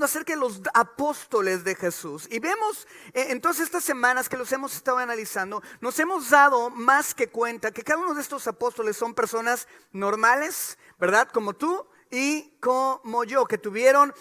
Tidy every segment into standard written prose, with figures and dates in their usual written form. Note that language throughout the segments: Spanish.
hablando acerca de los apóstoles de Jesús. Y vemos en todas estas semanas que los hemos estado analizando, nos hemos dado más que cuenta que cada uno de estos apóstoles son personas normales, ¿verdad? Como tú y como yo, que tuvieron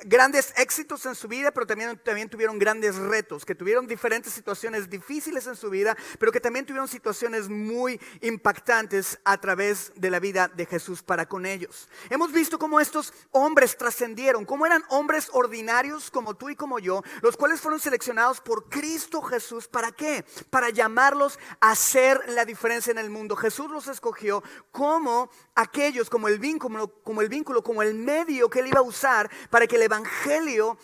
grandes éxitos en su vida, pero también tuvieron grandes retos, que tuvieron diferentes situaciones difíciles en su vida, pero que también tuvieron situaciones muy impactantes a través de la vida de Jesús para con ellos. Hemos visto cómo estos hombres trascendieron, cómo eran hombres ordinarios como tú y como yo, los cuales fueron seleccionados por Cristo Jesús. ¿Para qué? Para llamarlos a hacer la diferencia en el mundo. Jesús los escogió como aquellos, como el vínculo, como el medio que él iba a usar para que el evangelio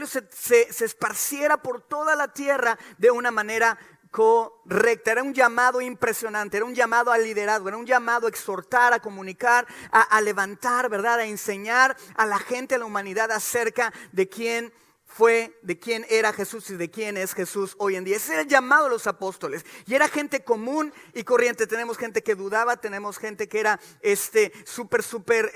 se esparciera por toda la tierra de una manera correcta. Era un llamado impresionante, era un llamado al liderazgo, era un llamado a exhortar, a comunicar, a levantar, ¿verdad? A enseñar a la gente, a la humanidad acerca de quién era Jesús y de quién es Jesús hoy en día. Ese era el llamado de los apóstoles. Y era gente común y corriente. Tenemos gente que dudaba, tenemos gente que era súper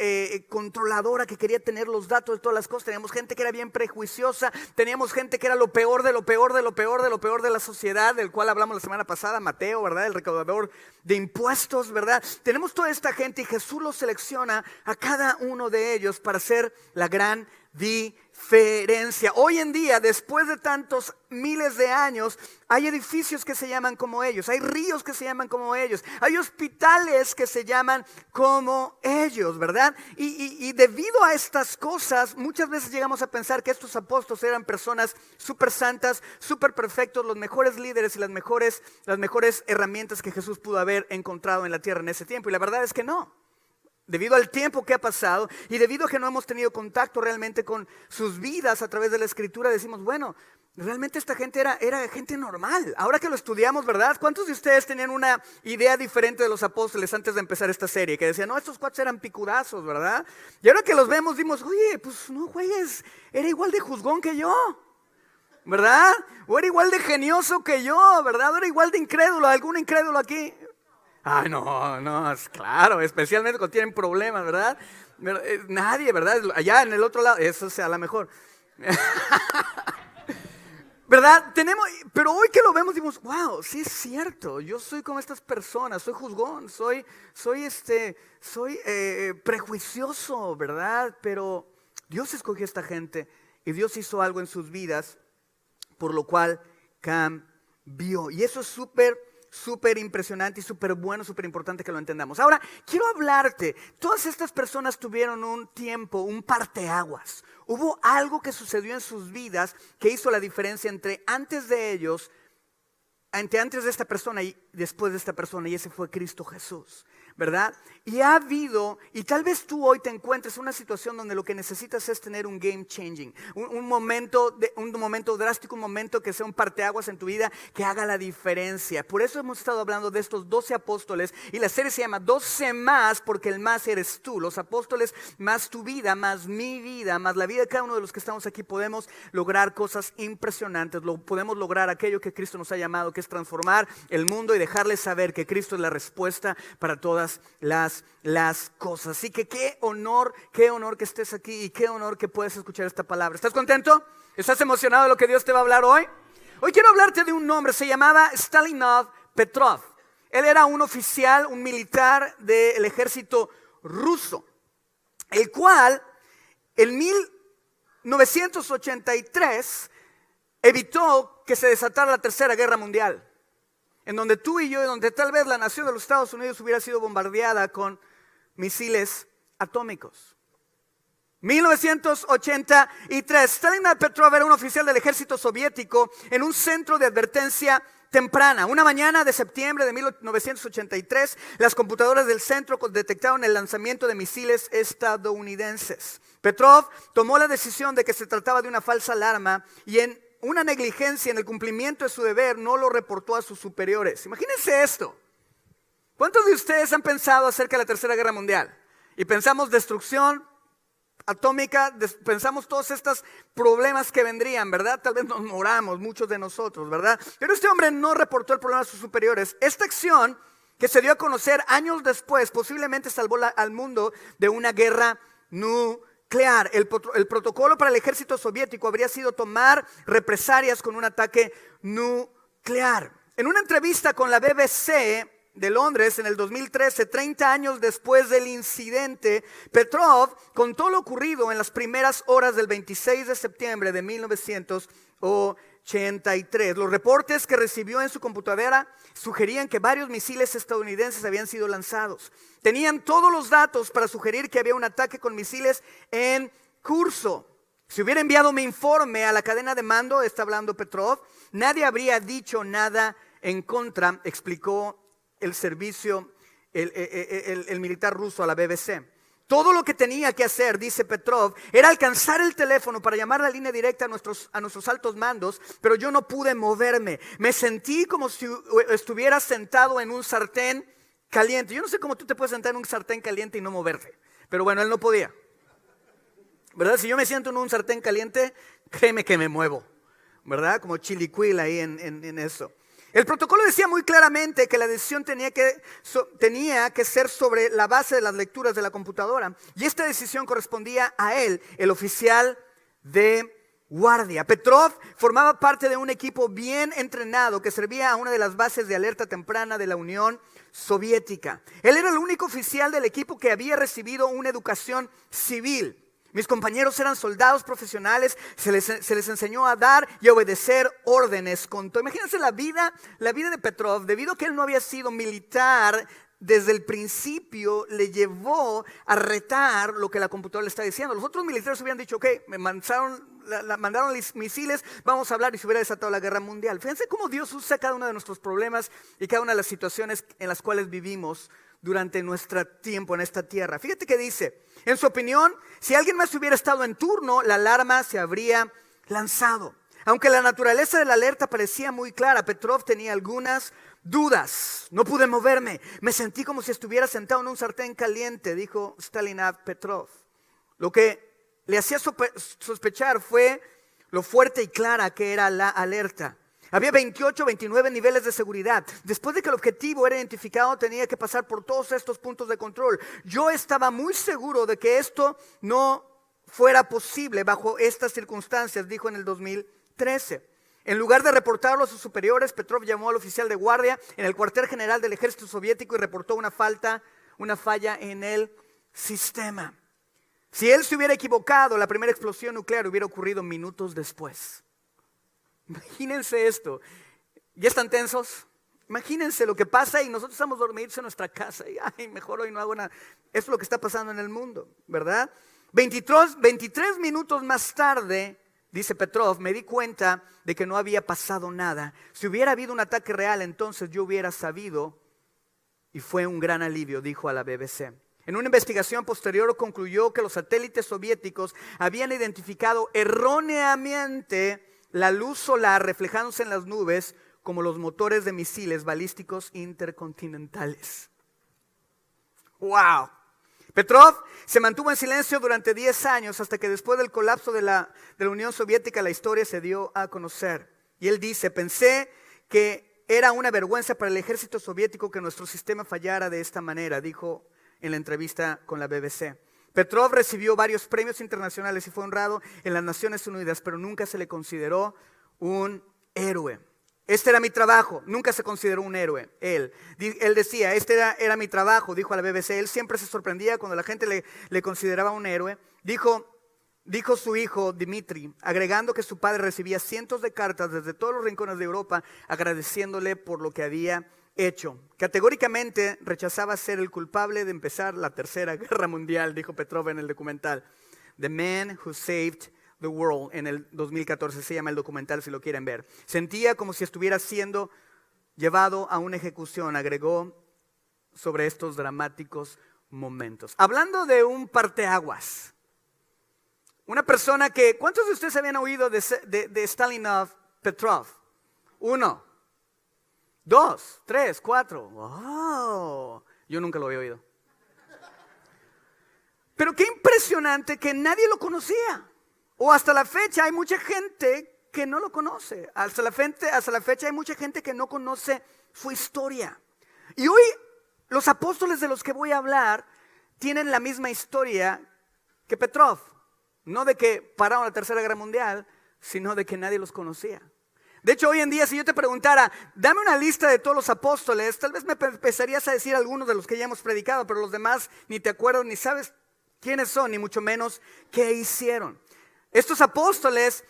controladora, que quería tener los datos de todas las cosas. Teníamos gente que era bien prejuiciosa. Teníamos gente que era lo peor de lo peor de lo peor de lo peor de la sociedad, del cual hablamos la semana pasada, Mateo, ¿verdad? El recaudador de impuestos, ¿verdad? Tenemos toda esta gente y Jesús los selecciona a cada uno de ellos para hacer la gran diferencia. Hoy en día, después de tantos miles de años, hay edificios que se llaman como ellos, hay ríos que se llaman como ellos, hay hospitales que se llaman como ellos, ¿verdad? Y debido a estas cosas, muchas veces llegamos a pensar que estos apóstoles eran personas súper santas, súper perfectos, los mejores líderes y las mejores herramientas que Jesús pudo haber encontrado en la tierra en ese tiempo. Y la verdad es que no. Debido al tiempo que ha pasado y debido a que no hemos tenido contacto realmente con sus vidas a través de la escritura, decimos, bueno, realmente esta gente era gente normal. Ahora que lo estudiamos, ¿verdad? ¿Cuántos de ustedes tenían una idea diferente de los apóstoles antes de empezar esta serie? Que decían, no, estos cuates eran picudazos, ¿verdad? Y ahora que los vemos, dimos, oye, pues no juegues, era igual de juzgón que yo, ¿verdad? O era igual de genioso que yo, ¿verdad? O era igual de incrédulo, algún incrédulo aquí. Ay, no, es claro, especialmente cuando tienen problemas, ¿verdad? Nadie, ¿verdad? Allá en el otro lado, eso sea la mejor. ¿Verdad? Pero hoy que lo vemos, decimos, wow, sí es cierto, yo soy como estas personas, soy juzgón, soy prejuicioso, ¿verdad? Pero Dios escogió a esta gente y Dios hizo algo en sus vidas, por lo cual cambió. Y eso es súper impresionante y súper bueno, súper importante que lo entendamos. Ahora, quiero hablarte, todas estas personas tuvieron un tiempo, un parteaguas. Hubo algo que sucedió en sus vidas que hizo la diferencia entre antes de esta persona y después de esta persona, y ese fue Cristo Jesús, ¿verdad? Y ha habido, y tal vez tú hoy te encuentres en una situación donde lo que necesitas es tener un game changing, un momento drástico, un momento que sea un parteaguas en tu vida que haga la diferencia. Por eso hemos estado hablando de estos 12 apóstoles y la serie se llama 12 más, porque el más eres tú. Los apóstoles más tu vida, más mi vida, más la vida de cada uno de los que estamos aquí, podemos lograr cosas impresionantes. Podemos lograr aquello que Cristo nos ha llamado, que es transformar el mundo y dejarles saber que Cristo es la respuesta para todas las cosas. Así que qué honor que estés aquí y qué honor que puedes escuchar esta palabra. ¿Estás contento? ¿Estás emocionado de lo que Dios te va a hablar hoy? Hoy quiero hablarte de un nombre, se llamaba Stalinov Petrov. Él era un oficial, un militar del ejército ruso, el cual en 1983 evitó que se desatara la Tercera Guerra Mundial, en donde tú y yo, en donde tal vez la nación de los Estados Unidos hubiera sido bombardeada con misiles atómicos. 1983, Stalinov Petrov era un oficial del ejército soviético en un centro de advertencia temprana. Una mañana de septiembre de 1983, las computadoras del centro detectaron el lanzamiento de misiles estadounidenses. Petrov tomó la decisión de que se trataba de una falsa alarma y en una negligencia en el cumplimiento de su deber no lo reportó a sus superiores. Imagínense esto. ¿Cuántos de ustedes han pensado acerca de la Tercera Guerra Mundial? Y pensamos destrucción atómica, pensamos todos estos problemas que vendrían, ¿verdad? Tal vez nos moramos, muchos de nosotros, ¿verdad? Pero este hombre no reportó el problema a sus superiores. Esta acción, que se dio a conocer años después, posiblemente salvó al mundo de una guerra nuclear. nuclear. El protocolo para el ejército soviético habría sido tomar represalias con un ataque nuclear. En una entrevista con la BBC de Londres en el 2013, 30 años después del incidente, Petrov contó lo ocurrido en las primeras horas del 26 de septiembre de 1983. Los reportes que recibió en su computadora sugerían que varios misiles estadounidenses habían sido lanzados. Tenían todos los datos para sugerir que había un ataque con misiles en curso. Si hubiera enviado mi informe a la cadena de mando, está hablando Petrov, nadie habría dicho nada en contra, explicó el servicio, el militar ruso a la BBC. Todo lo que tenía que hacer, dice Petrov, era alcanzar el teléfono para llamar la línea directa a nuestros altos mandos, pero yo no pude moverme. Me sentí como si estuviera sentado en un sartén caliente. Yo no sé cómo tú te puedes sentar en un sartén caliente y no moverte, pero bueno, él no podía. ¿Verdad? Si yo me siento en un sartén caliente, créeme que me muevo, ¿verdad? Como chilicuil ahí en eso. El protocolo decía muy claramente que la decisión tenía que ser sobre la base de las lecturas de la computadora. Y esta decisión correspondía a él, el oficial de guardia. Petrov formaba parte de un equipo bien entrenado que servía a una de las bases de alerta temprana de la Unión Soviética. Él era el único oficial del equipo que había recibido una educación civil. Mis compañeros eran soldados profesionales, se les enseñó a dar y a obedecer órdenes. Imagínense la vida de Petrov, debido a que él no había sido militar, desde el principio le llevó a retar lo que la computadora le está diciendo. Los otros militares hubieran dicho, ok, me mandaron misiles, vamos a hablar, y se hubiera desatado la guerra mundial. Fíjense cómo Dios usa cada uno de nuestros problemas y cada una de las situaciones en las cuales vivimos durante nuestro tiempo en esta tierra. Fíjate que dice, en su opinión, si alguien más hubiera estado en turno, la alarma se habría lanzado. Aunque la naturaleza de la alerta parecía muy clara, Petrov tenía algunas dudas. No pude moverme, me sentí como si estuviera sentado en un sartén caliente, dijo Stalinov Petrov. Lo que le hacía sospechar fue lo fuerte y clara que era la alerta. Había 28, 29 niveles de seguridad. Después de que el objetivo era identificado, tenía que pasar por todos estos puntos de control. Yo estaba muy seguro de que esto no fuera posible bajo estas circunstancias, dijo en el 2013. En lugar de reportarlo a sus superiores, Petrov llamó al oficial de guardia en el cuartel general del ejército soviético y reportó una falla en el sistema. Si él se hubiera equivocado, la primera explosión nuclear hubiera ocurrido minutos después. Imagínense esto. ¿Ya están tensos? Imagínense lo que pasa y nosotros estamos dormidos en nuestra casa y mejor hoy no hago nada. Eso es lo que está pasando en el mundo, ¿verdad? 23 minutos más tarde, dice Petrov, me di cuenta de que no había pasado nada. Si hubiera habido un ataque real, entonces yo hubiera sabido, y fue un gran alivio, dijo a la BBC. En una investigación posterior concluyó que los satélites soviéticos habían identificado erróneamente la luz solar reflejándose en las nubes como los motores de misiles balísticos intercontinentales. ¡Wow! Petrov se mantuvo en silencio durante 10 años hasta que después del colapso de la Unión Soviética la historia se dio a conocer. Y él dice, pensé que era una vergüenza para el ejército soviético que nuestro sistema fallara de esta manera, dijo en la entrevista con la BBC. Petrov recibió varios premios internacionales y fue honrado en las Naciones Unidas, pero nunca se le consideró un héroe. Este era mi trabajo, nunca se consideró un héroe. Él decía, este era mi trabajo, dijo a la BBC. Él siempre se sorprendía cuando la gente le consideraba un héroe. Dijo su hijo Dmitry, agregando que su padre recibía cientos de cartas desde todos los rincones de Europa agradeciéndole por lo que había hecho. Categóricamente rechazaba ser el culpable de empezar la Tercera Guerra Mundial, dijo Petrov en el documental The Man Who Saved the World. En el 2014 se llama el documental, si lo quieren ver. Sentía como si estuviera siendo llevado a una ejecución, agregó sobre estos dramáticos momentos. Hablando de un parteaguas, una persona que, ¿cuántos de ustedes habían oído de Stalinov Petrov? 1, 2, 3, 4. ¡Wow! Yo nunca lo había oído. Pero qué impresionante que nadie lo conocía. O hasta la fecha hay mucha gente que no lo conoce. Hasta la fecha hay mucha gente que no conoce su historia. Y hoy los apóstoles de los que voy a hablar tienen la misma historia que Petrov. No de que pararon la Tercera Guerra Mundial, sino de que nadie los conocía. De hecho, hoy en día, si yo te preguntara, dame una lista de todos los apóstoles, tal vez me empezarías a decir algunos de los que ya hemos predicado, pero los demás ni te acuerdas, ni sabes quiénes son, ni mucho menos qué hicieron. Estos apóstoles,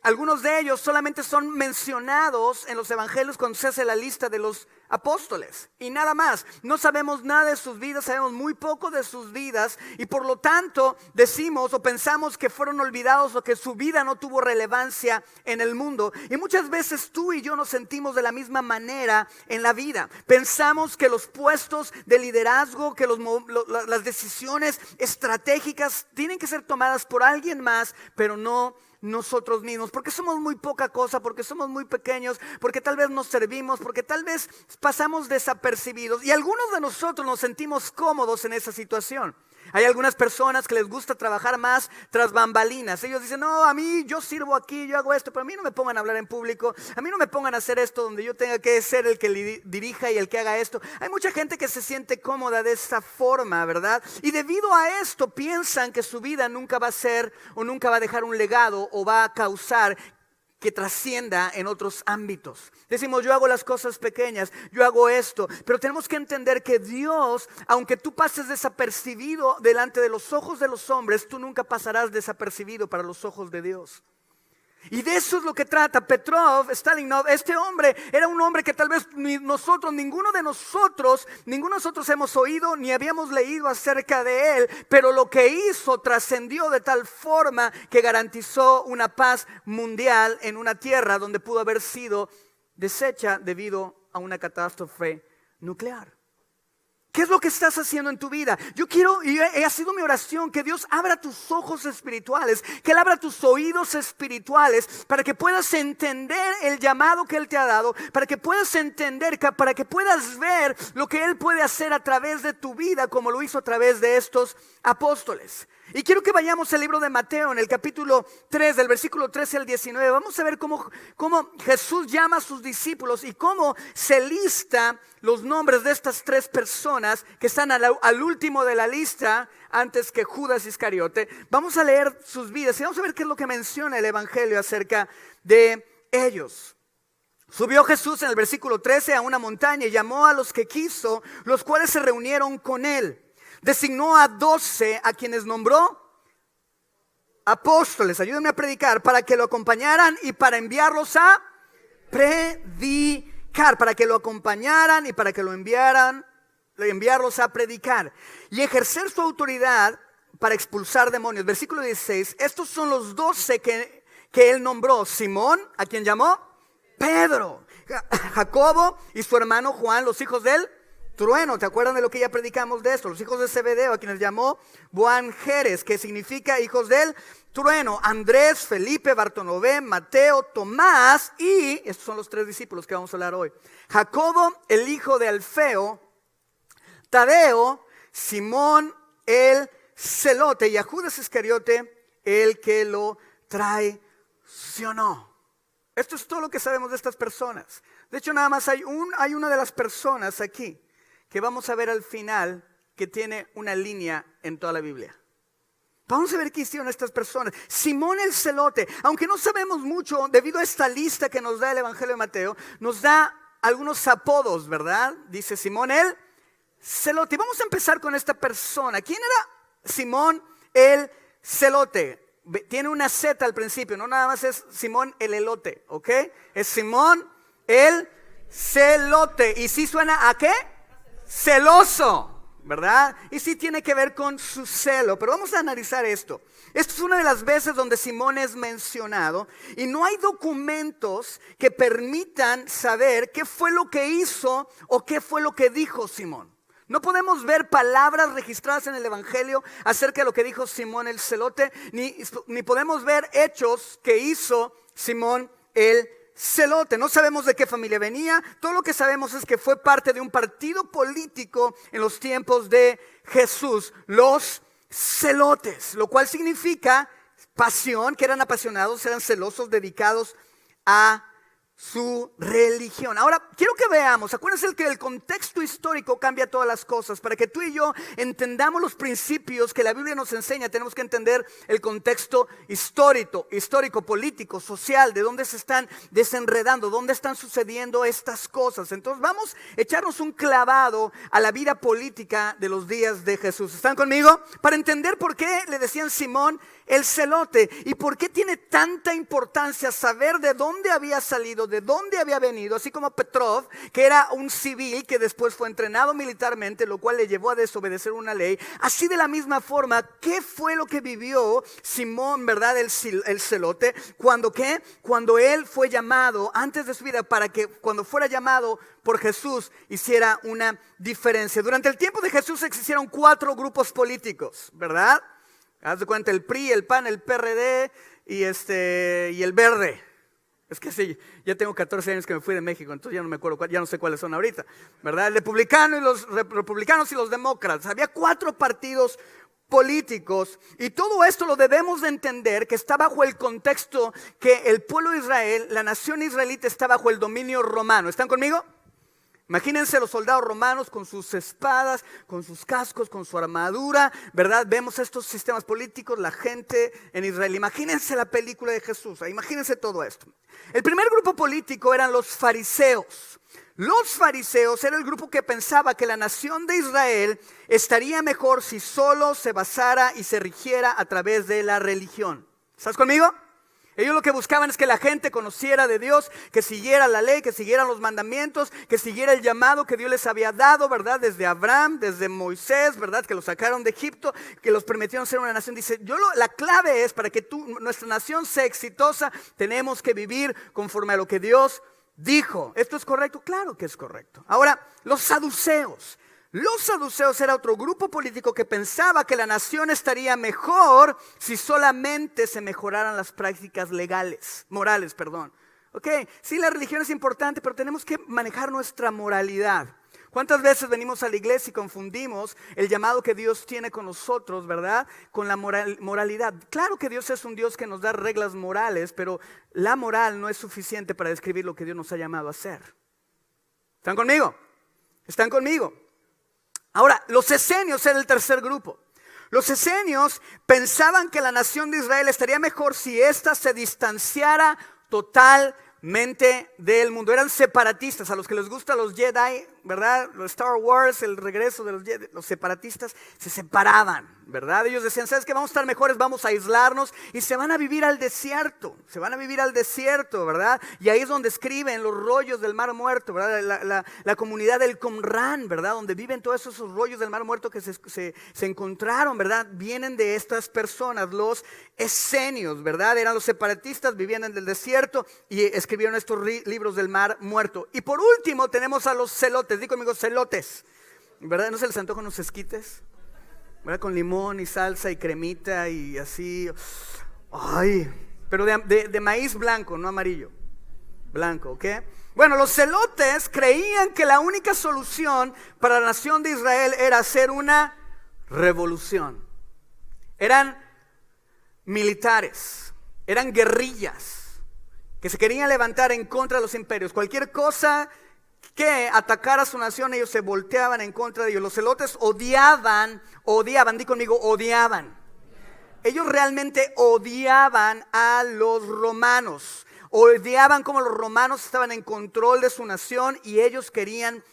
algunos de ellos solamente son mencionados en los evangelios cuando se hace la lista de los apóstoles y nada más. No sabemos nada de sus vidas, sabemos muy poco de sus vidas y por lo tanto decimos o pensamos que fueron olvidados o que su vida no tuvo relevancia en el mundo. Y muchas veces tú y yo nos sentimos de la misma manera en la vida. Pensamos que los puestos de liderazgo, que las decisiones estratégicas tienen que ser tomadas por alguien más, pero no nosotros mismos, porque somos muy poca cosa, porque somos muy pequeños, porque tal vez nos servimos, porque tal vez pasamos desapercibidos y algunos de nosotros nos sentimos cómodos en esa situación. Hay algunas personas que les gusta trabajar más tras bambalinas. Ellos dicen, no, a mí yo sirvo aquí, yo hago esto, pero a mí no me pongan a hablar en público, a mí no me pongan a hacer esto donde yo tenga que ser el que dirija y el que haga esto. Hay mucha gente que se siente cómoda de esa forma, ¿verdad? Y debido a esto piensan que su vida nunca va a ser o nunca va a dejar un legado o va a causar que trascienda en otros ámbitos. Decimos, yo hago las cosas pequeñas, yo hago esto, pero tenemos que entender que Dios, aunque tú pases desapercibido delante de los ojos de los hombres, tú nunca pasarás desapercibido para los ojos de Dios. Y de eso es lo que trata Petrov, Stalinov. Este hombre era un hombre que tal vez ninguno de nosotros hemos oído ni habíamos leído acerca de él, pero lo que hizo trascendió de tal forma que garantizó una paz mundial en una tierra donde pudo haber sido deshecha debido a una catástrofe nuclear. ¿Qué es lo que estás haciendo en tu vida? Yo quiero, y ha sido mi oración, que Dios abra tus ojos espirituales, que Él abra tus oídos espirituales para que puedas entender el llamado que Él te ha dado, para que puedas entender, para que puedas ver lo que Él puede hacer a través de tu vida como lo hizo a través de estos apóstoles. Y quiero que vayamos al libro de Mateo en el capítulo 3, del versículo 13 al 19. Vamos a ver cómo Jesús llama a sus discípulos y cómo se lista los nombres de estas tres personas que están al último de la lista antes que Judas Iscariote. Vamos a leer sus vidas y vamos a ver qué es lo que menciona el evangelio acerca de ellos. Subió Jesús en el versículo 13 a una montaña y llamó a los que quiso, los cuales se reunieron con él. Designó a 12 a quienes nombró apóstoles, ayúdenme a predicar, para que lo acompañaran y para enviarlos a predicar, para que lo acompañaran y para que enviarlos a predicar y ejercer su autoridad para expulsar demonios. Versículo 16, estos son los 12 que él nombró: Simón, a quien llamó Pedro, Jacobo y su hermano Juan, los hijos del trueno. ¿Te acuerdan de lo que ya predicamos de esto? Los hijos de Zebedeo, a quienes llamó Boanerges, que significa hijos del trueno. Andrés, Felipe, Bartolomé, Mateo, Tomás y, estos son los tres discípulos que vamos a hablar hoy, Jacobo, el hijo de Alfeo, Tadeo, Simón el celote y a Judas Iscariote, el que lo traicionó. Esto es todo lo que sabemos de estas personas. De hecho, nada más hay una de las personas aquí que vamos a ver al final que tiene una línea en toda la Biblia. Vamos a ver qué hicieron estas personas. Simón el celote, aunque no sabemos mucho, debido a esta lista que nos da el Evangelio de Mateo, nos da algunos apodos, ¿verdad? Dice Simón el celote. Vamos a empezar con esta persona. ¿Quién era Simón el celote? Tiene una Z al principio, no nada más es Simón el elote, ¿ok? Es Simón el celote. ¿Y sí suena a qué? Celoso, ¿verdad? Y sí tiene que ver con su celo, pero vamos a analizar esto. Esto es una de las veces donde Simón es mencionado y no hay documentos que permitan saber qué fue lo que hizo o qué fue lo que dijo Simón. No podemos ver palabras registradas en el Evangelio acerca de lo que dijo Simón el celote, ni podemos ver hechos que hizo Simón el celote. No sabemos de qué familia venía. Todo lo que sabemos es que fue parte de un partido político en los tiempos de Jesús, los celotes, lo cual significa pasión, que eran apasionados, eran celosos, dedicados a su religión. Ahora, quiero que que veamos, acuérdense que el contexto histórico cambia todas las cosas. Para que tú y yo entendamos los principios que la Biblia nos enseña, tenemos que entender el contexto histórico, político, social, de dónde se están desenredando, dónde están sucediendo estas cosas. Entonces vamos a echarnos un clavado a la vida política de los días de Jesús. ¿Están conmigo? Para entender por qué le decían Simón el celote y por qué tiene tanta importancia saber de dónde había salido, de dónde había venido, así como Petrov, que era un civil que después fue entrenado militarmente, lo cual le llevó a desobedecer una ley. Así de la misma forma, ¿qué fue lo que vivió Simón, verdad, el celote? Cuando él fue llamado antes de su vida, para que cuando fuera llamado por Jesús hiciera una diferencia. Durante el tiempo de Jesús existieron 4 grupos políticos, ¿verdad? Haz de cuenta, el PRI, el PAN, el PRD y el Verde. Es que sí, ya tengo 14 años que me fui de México, entonces ya no me acuerdo, ya no sé cuáles son ahorita, ¿verdad? El republicano y los republicanos y los demócratas. Había 4 partidos políticos y todo esto lo debemos de entender, que está bajo el contexto que el pueblo de Israel, la nación israelita, está bajo el dominio romano. ¿Están conmigo? Imagínense los soldados romanos con sus espadas, con sus cascos, con su armadura, ¿verdad? Vemos estos sistemas políticos, la gente en Israel. Imagínense la película de Jesús, imagínense todo esto. El primer grupo político eran los fariseos. Los fariseos era el grupo que pensaba que la nación de Israel estaría mejor si solo se basara y se rigiera a través de la religión. ¿Estás conmigo? Ellos lo que buscaban es que la gente conociera de Dios, que siguiera la ley, que siguieran los mandamientos, que siguiera el llamado que Dios les había dado, ¿verdad? Desde Abraham, desde Moisés, ¿verdad? Que los sacaron de Egipto, que los permitieron ser una nación. Dice, la clave es para que nuestra nación sea exitosa, tenemos que vivir conforme a lo que Dios dijo. ¿Esto es correcto? Claro que es correcto. Ahora, los saduceos. Los saduceos era otro grupo político que pensaba que la nación estaría mejor si solamente se mejoraran las prácticas morales. Ok, sí, la religión es importante, pero tenemos que manejar nuestra moralidad. ¿Cuántas veces venimos a la iglesia y confundimos el llamado que Dios tiene con nosotros, verdad? Con la moralidad. Claro que Dios es un Dios que nos da reglas morales, pero la moral no es suficiente para describir lo que Dios nos ha llamado a hacer. ¿Están conmigo? ¿Están conmigo? Ahora, los esenios era el tercer grupo. Los esenios pensaban que la nación de Israel estaría mejor si ésta se distanciara totalmente del mundo. Eran separatistas, a los que les gustan los Jedi, ¿verdad? Los Star Wars, el regreso de los Jedi, los separatistas se separaban, ¿verdad? Ellos decían, ¿sabes qué? Vamos a estar mejores, vamos a aislarnos y se van a vivir al desierto, ¿verdad? Y ahí es donde escriben los rollos del Mar Muerto, ¿verdad? La comunidad del Qumran, ¿verdad? Donde viven todos esos rollos del Mar Muerto que se encontraron, ¿verdad? Vienen de estas personas, los esenios, ¿verdad? Eran los separatistas, vivían en el desierto y escribieron estos libros del Mar Muerto. Y por último tenemos a los celotes. Di conmigo, celotes, ¿verdad? ¿No se les antojan unos esquites? ¿Verdad? Con limón y salsa y cremita y así. Ay, pero de maíz blanco, no amarillo. Blanco, ¿ok? Bueno, los celotes creían que la única solución para la nación de Israel era hacer una revolución. Eran militares, eran guerrillas que se querían levantar en contra de los imperios. Cualquier cosa que atacara a su nación, ellos se volteaban en contra de ellos. Los celotes odiaban, di conmigo, odiaban. Ellos realmente odiaban a los romanos. Odiaban cómo los romanos estaban en control de su nación y ellos querían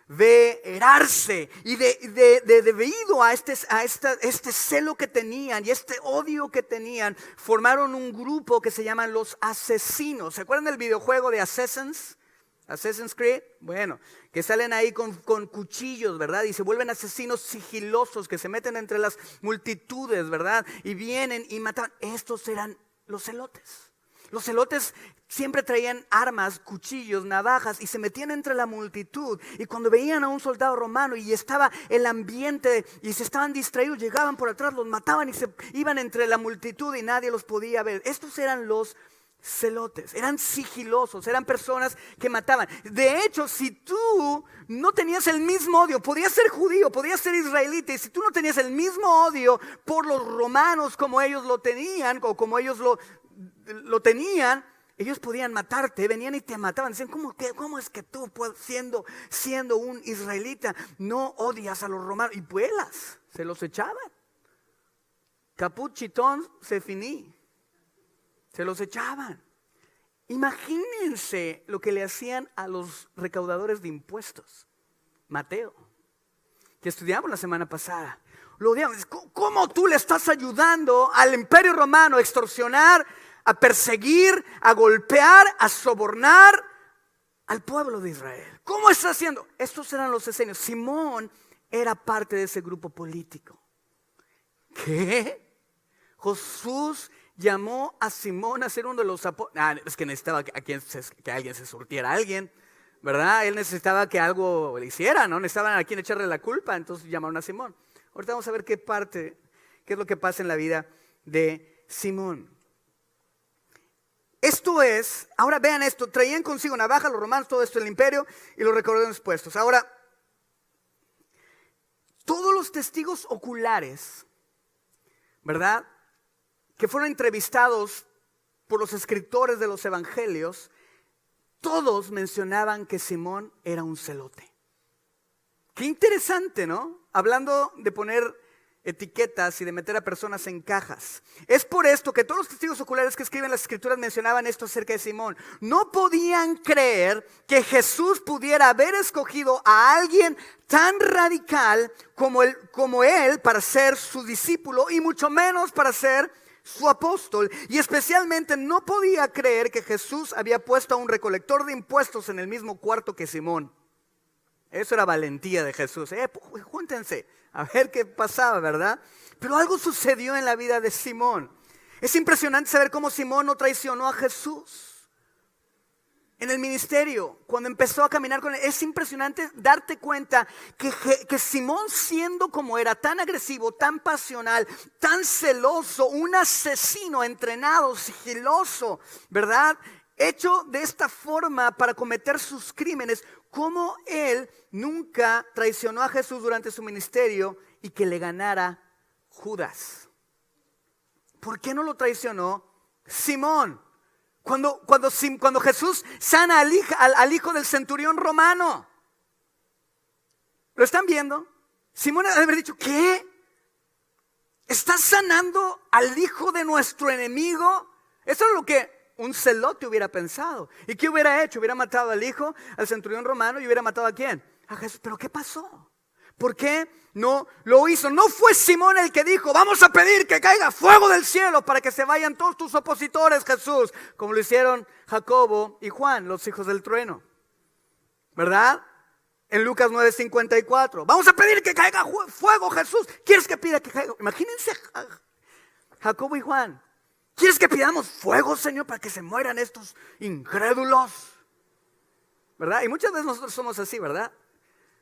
liberarse. Y debido a este celo que tenían y este odio que tenían, formaron un grupo que se llaman los asesinos. ¿Se acuerdan del videojuego de Assassin's Creed? Bueno, que salen ahí con cuchillos, ¿verdad? Y se vuelven asesinos sigilosos que se meten entre las multitudes, ¿verdad? Y vienen y matan. Estos eran los celotes. Los celotes siempre traían armas, cuchillos, navajas y se metían entre la multitud. Y cuando veían a un soldado romano y estaba el ambiente y se estaban distraídos, llegaban por atrás, los mataban y se iban entre la multitud y nadie los podía ver. Estos eran los celotes, eran sigilosos, eran personas que mataban. De hecho, si tú no tenías el mismo odio, podías ser judío, podías ser israelita, y si tú no tenías el mismo odio por los romanos como ellos lo tenían, o como ellos lo tenían, ellos podían matarte, venían y te mataban. Decían, ¿cómo es que tú, siendo un israelita, no odias a los romanos? Y vuelas, se los echaban. Caput, chitón, se finí. Se los echaban. Imagínense lo que le hacían a los recaudadores de impuestos. Mateo, que estudiamos la semana pasada. Lo odiaban. ¿Cómo tú le estás ayudando al imperio romano a extorsionar, a perseguir, a golpear, a sobornar al pueblo de Israel? ¿Cómo está haciendo? Estos eran los esenios. Simón era parte de ese grupo político. ¿Qué? Jesús llamó a Simón a ser uno de los apóstoles. Es que necesitaba que alguien se surtiera a alguien, ¿verdad? Él necesitaba que algo le hiciera, ¿no? Necesitaban a quien echarle la culpa, entonces llamaron a Simón. Ahorita vamos a ver qué es lo que pasa en la vida de Simón. Esto es, ahora vean esto, traían consigo navaja los romanos, todo esto el imperio y los recaudadores puestos. Ahora, todos los testigos oculares, ¿verdad?, que fueron entrevistados por los escritores de los evangelios, todos mencionaban que Simón era un celote. Qué interesante, ¿no? Hablando de poner etiquetas y de meter a personas en cajas. Es por esto que todos los testigos oculares que escriben las escrituras mencionaban esto acerca de Simón. No podían creer que Jesús pudiera haber escogido a alguien tan radical como él para ser su discípulo y mucho menos para ser su apóstol. Y especialmente no podía creer que Jesús había puesto a un recolector de impuestos en el mismo cuarto que Simón. Eso era valentía de Jesús. Júntense a ver qué pasaba, ¿verdad? Pero algo sucedió en la vida de Simón. Es impresionante saber cómo Simón no traicionó a Jesús en el ministerio, cuando empezó a caminar con él. Es impresionante darte cuenta que Simón, siendo como era, tan agresivo, tan pasional, tan celoso, un asesino entrenado, sigiloso, ¿verdad?, hecho de esta forma para cometer sus crímenes, cómo él nunca traicionó a Jesús durante su ministerio y que le ganara Judas. ¿Por qué no lo traicionó Simón? Cuando Jesús sana al hijo del centurión romano. ¿Lo están viendo? Simón debe haber dicho, ¿qué? ¿Estás sanando al hijo de nuestro enemigo? Eso es lo que un celote hubiera pensado. ¿Y qué hubiera hecho? Hubiera matado al hijo, al centurión romano, y hubiera matado ¿a quién? A Jesús. ¿Pero qué pasó? ¿Por qué no lo hizo? No fue Simón el que dijo, vamos a pedir que caiga fuego del cielo para que se vayan todos tus opositores, Jesús, como lo hicieron Jacobo y Juan, los hijos del trueno, ¿verdad? En Lucas 9:54, vamos a pedir que caiga fuego, Jesús. ¿Quieres que pida que caiga? Imagínense Jacobo y Juan. ¿Quieres que pidamos fuego, Señor, para que se mueran estos incrédulos? ¿Verdad? Y muchas veces nosotros somos así, ¿verdad?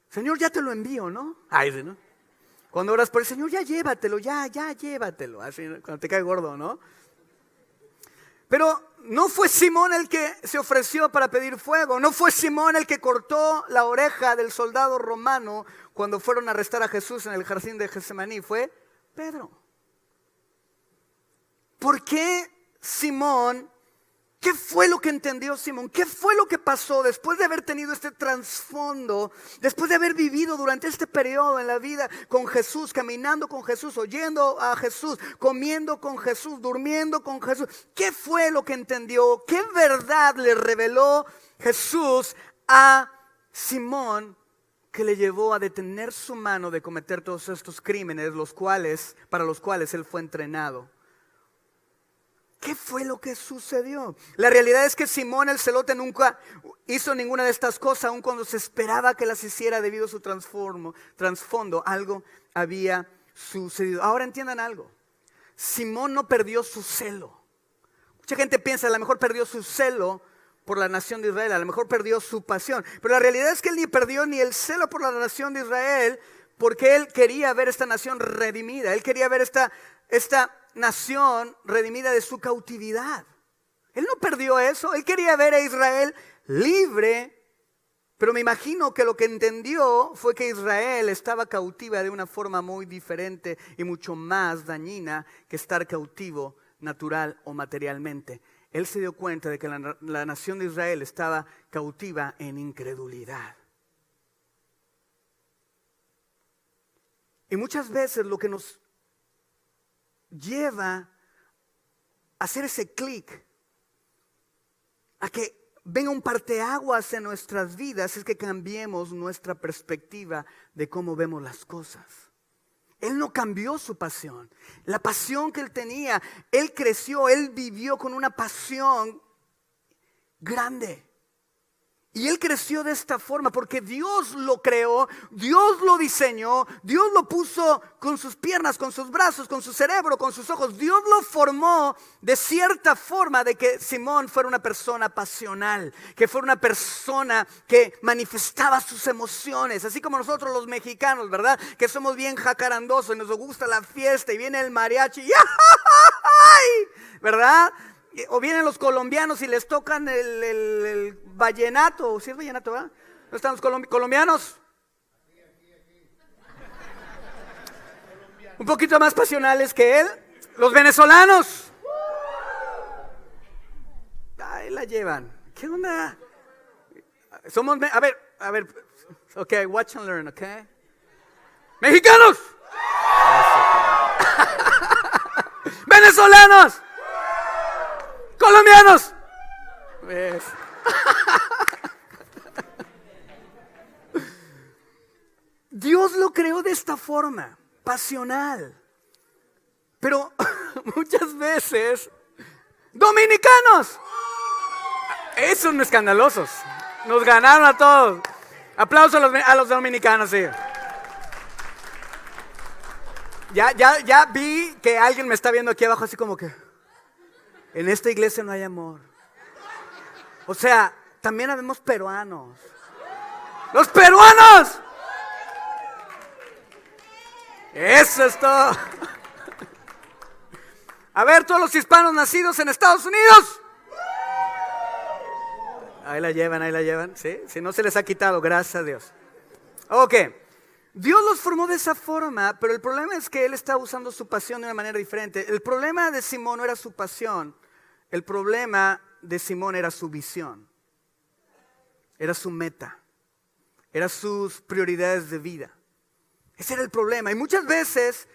Señor, ya te lo envío, ¿no? Ay, ¿no? Cuando oras por el Señor, ya llévatelo, ya llévatelo. Así, cuando te cae gordo, ¿no? Pero no fue Simón el que se ofreció para pedir fuego. No fue Simón el que cortó la oreja del soldado romano cuando fueron a arrestar a Jesús en el jardín de Getsemaní. Fue Pedro. ¿Por qué Simón? ¿Qué fue lo que entendió Simón? ¿Qué fue lo que pasó después de haber tenido este trasfondo? Después de haber vivido durante este periodo en la vida con Jesús, caminando con Jesús, oyendo a Jesús, comiendo con Jesús, durmiendo con Jesús. ¿Qué fue lo que entendió? ¿Qué verdad le reveló Jesús a Simón que le llevó a detener su mano de cometer todos estos crímenes, para los cuales él fue entrenado? ¿Qué fue lo que sucedió? La realidad es que Simón el celote nunca hizo ninguna de estas cosas, aun cuando se esperaba que las hiciera debido a su trasfondo. Algo había sucedido. Ahora entiendan algo. Simón no perdió su celo. Mucha gente piensa, a lo mejor perdió su celo por la nación de Israel, a lo mejor perdió su pasión. Pero la realidad es que él ni perdió ni el celo por la nación de Israel, porque él quería ver esta nación redimida. Él quería ver esta nación redimida de su cautividad. Él no perdió eso. Él quería ver a Israel libre, pero me imagino que lo que entendió fue que Israel estaba cautiva de una forma muy diferente y mucho más dañina que estar cautivo natural o materialmente. él se dio cuenta de que la nación de Israel estaba cautiva en incredulidad. Y muchas veces lo que nos lleva a hacer ese clic, a que venga un parteaguas en nuestras vidas, es que cambiemos nuestra perspectiva de cómo vemos las cosas. Él no cambió su pasión. La pasión que él tenía, él creció, él vivió con una pasión grande. Y él creció de esta forma porque Dios lo creó, Dios lo diseñó, Dios lo puso con sus piernas, con sus brazos, con su cerebro, con sus ojos. Dios lo formó de cierta forma de que Simón fuera una persona pasional, que fuera una persona que manifestaba sus emociones, así como nosotros los mexicanos, ¿verdad? Que somos bien jacarandosos y nos gusta la fiesta y viene el mariachi, ¿verdad? O vienen los colombianos y les tocan el vallenato. ¿Sí es vallenato, verdad? ¿No están los colombianos? Un poquito más pasionales que él. Los venezolanos. Ahí la llevan. ¿Qué onda? Somos, a ver. Ok, watch and learn, ok. ¡Mexicanos! ¡Venezolanos! ¡Colombianos! ¿Ves? Dios lo creó de esta forma, pasional. Pero muchas veces, ¡dominicanos! Esos son escandalosos. Nos ganaron a todos. Aplausos a los dominicanos, sí. Ya vi que alguien me está viendo aquí abajo así como que... En esta iglesia no hay amor. O sea, también habemos peruanos. ¡Los peruanos! Eso es todo. A ver, todos los hispanos nacidos en Estados Unidos. Ahí la llevan, ¿sí? Si no se les ha quitado, gracias a Dios. Ok. Dios los formó de esa forma, pero el problema es que él estaba usando su pasión de una manera diferente. El problema de Simón no era su pasión, el problema de Simón era su visión, era su meta, eran sus prioridades de vida. Ese era el problema. Y muchas veces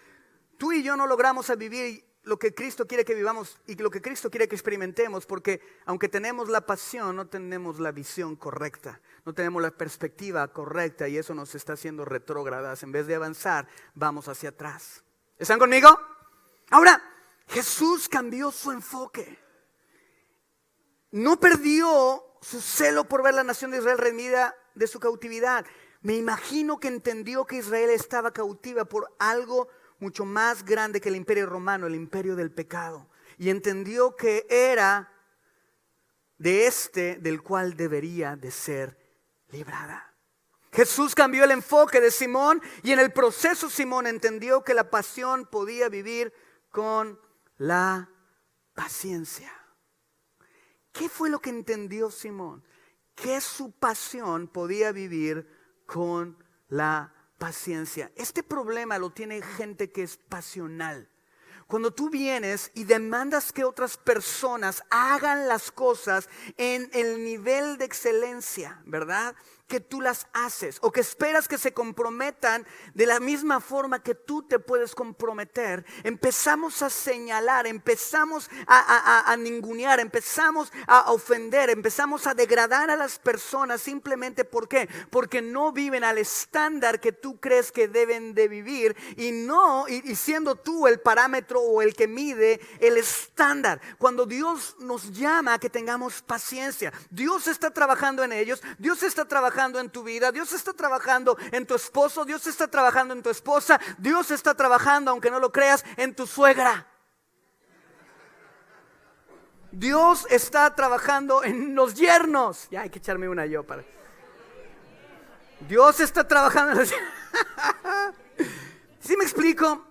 tú y yo no logramos vivir lo que Cristo quiere que vivamos y lo que Cristo quiere que experimentemos, porque aunque tenemos la pasión, no tenemos la visión correcta, no tenemos la perspectiva correcta, y eso nos está haciendo retrógradas. En vez de avanzar, vamos hacia atrás. ¿Están conmigo? Ahora, Jesús cambió su enfoque. No perdió su celo por ver la nación de Israel redimida de su cautividad. Me imagino que entendió que Israel estaba cautiva por algo mucho más grande que el imperio romano, el imperio del pecado. Y entendió que era de del cual debería de ser librada. Jesús cambió el enfoque de Simón, y en el proceso Simón entendió que la pasión podía vivir con la paciencia. ¿Qué fue lo que entendió Simón? Que su pasión podía vivir con la paciencia. Este problema lo tiene gente que es pasional. Cuando tú vienes y demandas que otras personas hagan las cosas en el nivel de excelencia, ¿verdad?, que tú las haces, o que esperas que se comprometan de la misma forma que tú te puedes comprometer, empezamos a señalar, empezamos a ningunear, empezamos a ofender, empezamos a degradar a las personas simplemente ¿por qué? Porque no viven al estándar que tú crees que deben de vivir, y siendo tú el parámetro o el que mide el estándar. Cuando Dios nos llama a que tengamos paciencia, Dios está trabajando en ellos, Dios está trabajando en tu vida, Dios está trabajando en tu esposo, Dios está trabajando en tu esposa, Dios está trabajando, aunque no lo creas, en tu suegra. Dios está trabajando en los yernos. Ya hay que echarme una yo para. Dios está trabajando en los yernos. ¿Sí me explico?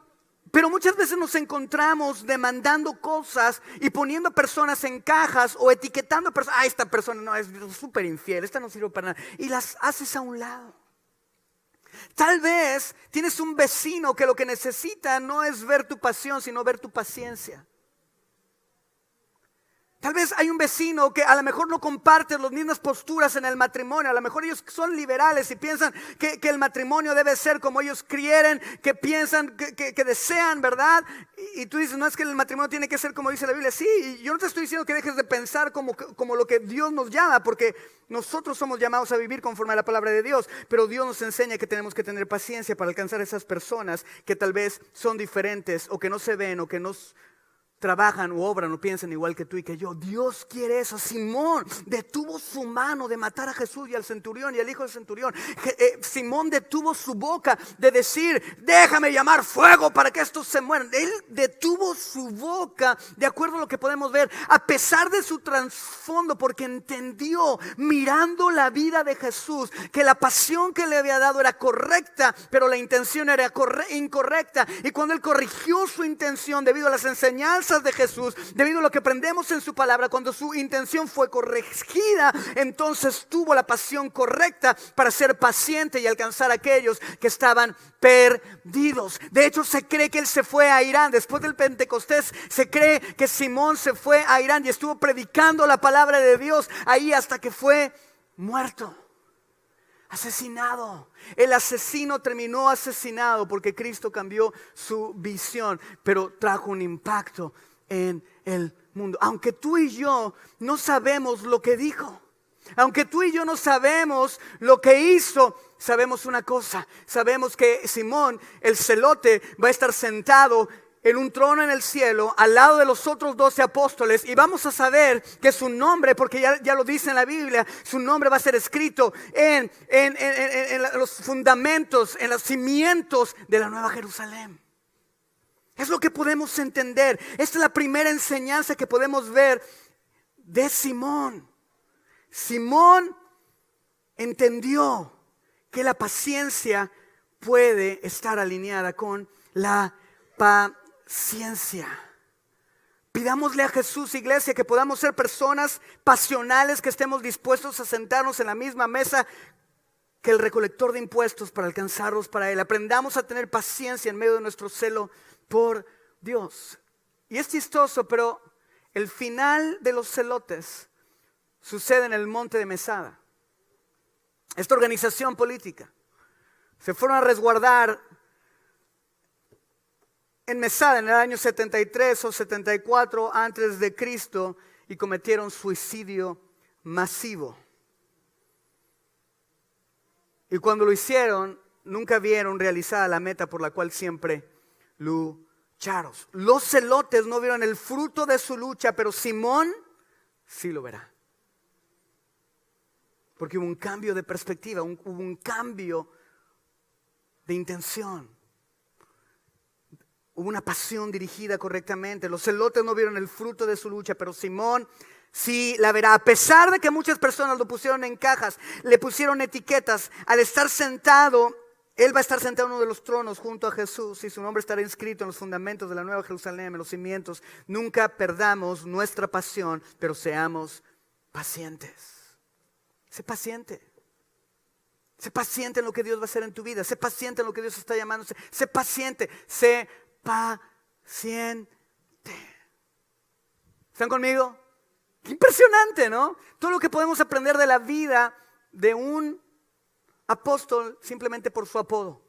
Pero muchas veces nos encontramos demandando cosas y poniendo personas en cajas o etiquetando personas. Esta persona no es súper infiel, esta no sirve para nada. Y las haces a un lado. Tal vez tienes un vecino que lo que necesita no es ver tu pasión, sino ver tu paciencia. Tal vez hay un vecino que a lo mejor no comparte las mismas posturas en el matrimonio. A lo mejor ellos son liberales y piensan que el matrimonio debe ser como ellos quieren, que piensan, que desean, ¿verdad? Y tú dices, no, es que el matrimonio tiene que ser como dice la Biblia. Sí, y yo no te estoy diciendo que dejes de pensar como lo que Dios nos llama, porque nosotros somos llamados a vivir conforme a la palabra de Dios. Pero Dios nos enseña que tenemos que tener paciencia para alcanzar a esas personas que tal vez son diferentes o que no se ven o que no trabajan o obran o piensan igual que tú y que yo. Dios quiere eso. Simón detuvo su mano de matar a Jesús y al centurión y al hijo del centurión. Simón detuvo su boca de decir, déjame llamar fuego para que estos se mueran. Él detuvo su boca, de acuerdo a lo que podemos ver, a pesar de su trasfondo, porque entendió, mirando la vida de Jesús, que la pasión que le había dado era correcta, pero la intención era incorrecta. Y cuando él corrigió su intención debido a las enseñanzas de Jesús, debido a lo que aprendemos en su palabra, cuando su intención fue corregida, entonces tuvo la pasión correcta para ser paciente y alcanzar a aquellos que estaban perdidos. De hecho, se cree que él se fue a Irán. Después del Pentecostés, se cree que Simón se fue a Irán y estuvo predicando la palabra de Dios ahí hasta que fue muerto, asesinado. El asesino terminó asesinado porque Cristo cambió su visión, pero trajo un impacto en el mundo. Aunque tú y yo no sabemos lo que dijo, aunque tú y yo no sabemos lo que hizo, sabemos una cosa. Sabemos que Simón, el celote, va a estar sentado en un trono en el cielo, al lado de los otros 12 apóstoles, y vamos a saber que su nombre, porque ya lo dice en la Biblia, su nombre va a ser escrito en los fundamentos, en los cimientos de la Nueva Jerusalén. Es lo que podemos entender. Esta es la primera enseñanza que podemos ver de Simón. Simón entendió que la paciencia puede estar alineada con la paciencia. Pidámosle a Jesús, iglesia, que podamos ser personas pasionales, que estemos dispuestos a sentarnos en la misma mesa que el recolector de impuestos para alcanzarlos para Él. Aprendamos a tener paciencia en medio de nuestro celo por Dios. Y es chistoso, pero el final de los celotes sucede en el monte de Mesada. Esta organización política se fueron a resguardar en Mesada en el año 73 o 74 antes de Cristo y cometieron suicidio masivo. Y cuando lo hicieron, nunca vieron realizada la meta por la cual siempre lucharon. Los celotes no vieron el fruto de su lucha, pero Simón sí lo verá. Porque hubo un cambio de perspectiva, hubo un cambio de intención. Hubo una pasión dirigida correctamente. Los celotes no vieron el fruto de su lucha, pero Simón sí la verá. A pesar de que muchas personas lo pusieron en cajas, le pusieron etiquetas, al estar sentado, él va a estar sentado en uno de los tronos junto a Jesús y su nombre estará inscrito en los fundamentos de la Nueva Jerusalén, en los cimientos. Nunca perdamos nuestra pasión, pero seamos pacientes. Sé paciente. Sé paciente en lo que Dios va a hacer en tu vida. Sé paciente en lo que Dios está llamando. Sé paciente. Sé paciente. ¿Están conmigo? Qué impresionante, ¿no? Todo lo que podemos aprender de la vida de un apóstol simplemente por su apodo.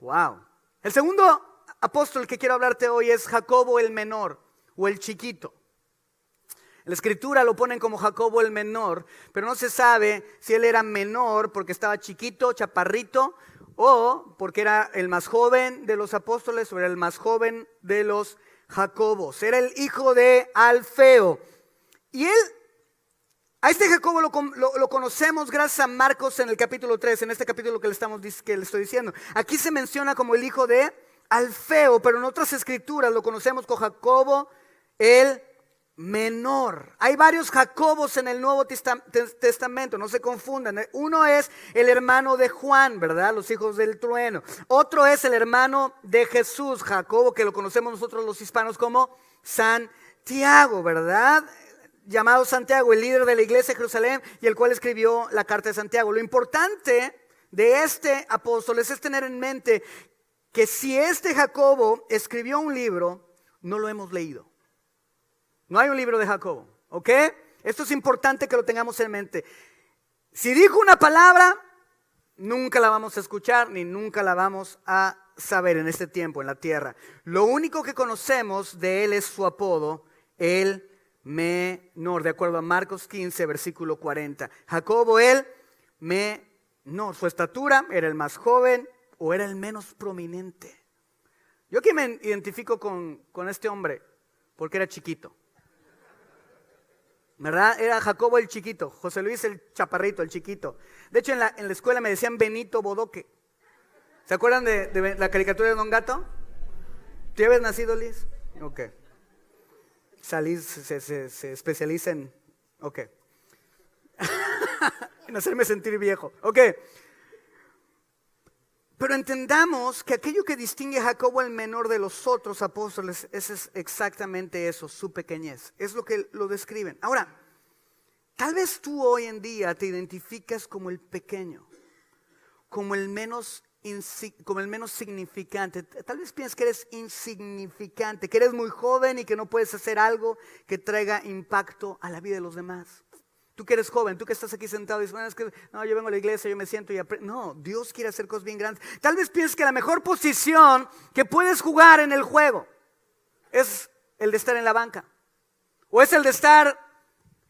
Wow. El segundo apóstol que quiero hablarte hoy es Jacobo el menor o el chiquito. En la escritura lo ponen como Jacobo el menor, pero no se sabe si él era menor porque estaba chiquito, chaparrito, o porque era el más joven de los apóstoles o era el más joven de los Jacobos. Era el hijo de Alfeo. Y a este Jacobo lo conocemos gracias a Marcos en el capítulo 3, en este capítulo que le estoy diciendo. Aquí se menciona como el hijo de Alfeo, pero en otras escrituras lo conocemos como Jacobo el menor. Hay varios Jacobos en el Nuevo Testamento, no se confundan. Uno es el hermano de Juan, ¿verdad? Los hijos del trueno. Otro es el hermano de Jesús, Jacobo, que lo conocemos nosotros los hispanos como Santiago, ¿verdad? Llamado Santiago, el líder de la iglesia de Jerusalén y el cual escribió la carta de Santiago. Lo importante de este apóstol es tener en mente que si este Jacobo escribió un libro, no lo hemos leído. No hay un libro de Jacobo, ¿ok? Esto es importante que lo tengamos en mente. Si dijo una palabra, nunca la vamos a escuchar ni nunca la vamos a saber en este tiempo, en la tierra. Lo único que conocemos de él es su apodo, el menor, de acuerdo a Marcos 15, versículo 40. Jacobo el menor, su estatura era el más joven o era el menos prominente. Yo aquí me identifico con este hombre porque era chiquito, ¿verdad? Era Jacobo el chiquito, José Luis el chaparrito, el chiquito. De hecho en la escuela me decían Benito Bodoque. ¿Se acuerdan de la caricatura de Don Gato? ¿Tú ya habías nacido, Liz? Ok. Liz se especializa en... Ok. En hacerme sentir viejo. Ok. Pero entendamos que aquello que distingue a Jacobo el menor de los otros apóstoles es exactamente eso, su pequeñez. Es lo que lo describen. Ahora, tal vez tú hoy en día te identificas como el pequeño, como el menos significante. Tal vez piensas que eres insignificante, que eres muy joven y que no puedes hacer algo que traiga impacto a la vida de los demás. Tú que eres joven, tú que estás aquí sentado y dices, bueno, es que no, yo vengo a la iglesia, yo me siento y aprendo. No, Dios quiere hacer cosas bien grandes. Tal vez pienses que la mejor posición que puedes jugar en el juego es el de estar en la banca, o es el de estar